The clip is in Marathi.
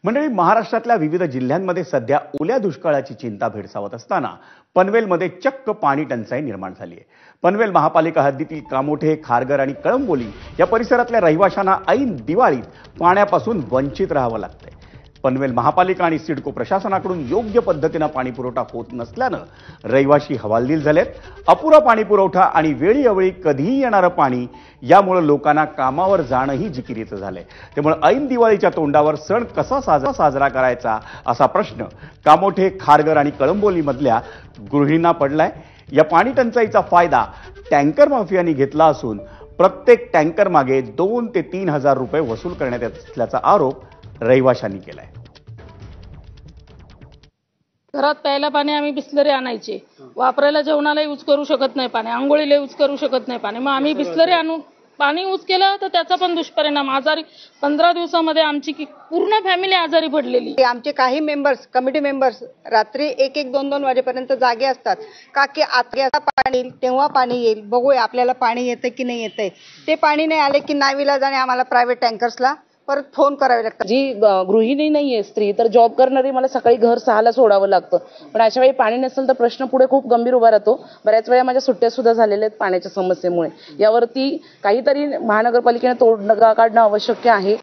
मंडळी, महाराष्ट्रातल्या विविध जिल्ह्यांमध्ये सध्या ओल्या दुष्काळाची चिंता भेडसावत असताना पनवेलमध्ये चक्क पाणी टंचाई निर्माण झाली आहे। पनवेल महापालिका हद्दीतील कामोठे, खारघर आणि कळंबोली या परिसरातल्या रहिवाशांना ऐन दिवाळीत पाण्यापासून वंचित राहावं लागतंय। पनवेल महापालिका आणि सिडको प्रशासनाकडून योग्य पद्धतीने पाणी पुरवठा होत नसल्यानं रहिवाशी हवालदिल झालेत। अपुरा पाणी पुरवठा आणि वेळोवेळी कधीही येणारं पाणी यामुळे लोकांना कामावर जाणंही जिकिरीचं झालंय। त्यामुळे ऐन दिवाळीच्या तोंडावर सण कसा साजरा करायचा असा प्रश्न कामोठे, खारघर आणि कळंबोलीमधल्या गृहिणींना पडलाय। या पाणी टंचाईचा फायदा टँकर माफियांनी घेतला असून प्रत्येक टँकर मागे 2 ते 3 हजार रुपये वसूल करण्यात येत असल्याचा आरोप रहिवाशांनी केलाय। घरात प्यायला पाणी आम्ही बिस्लरी आणायचे, वापरायला जेवणाला यूज करू शकत नाही पाणी, आंघोळीला यूज करू शकत नाही पाणी। मग आम्ही बिस्लरी आणून पाणी यूज केलं तर त्याचा पण दुष्परिणाम, आजारी 15 दिवसामध्ये आमची पूर्ण फॅमिली आजारी पडलेली। आमचे काही मेंबर्स, कमिटी मेंबर्स रात्री 1-1, 2-2 वाजेपर्यंत जागे असतात का की आता पाणी येईल तेव्हा पाणी येईल, बघूया आपल्याला पाणी येते की नाही येते। ते पाणी नाही आले की नाईलाजाने आम्हाला प्रायव्हेट टँकर्सला परत फोन करावे लागतात। जी गृहिणी नाहीये स्त्री तर जॉब करणारी, मला सकाळी घर 6ला सोडावं लागतं, पण अशा वेळी पाणी नसेल तर प्रश्न पुढे खूप गंभीर उभा राहतो। बऱ्याच वेळा माझ्या सुट्ट्या सुद्धा झालेल्या आहेत पाण्याच्या समस्येमुळे। यावरती काहीतरी महानगरपालिकेने तोडगा काढणं आवश्यक आहे।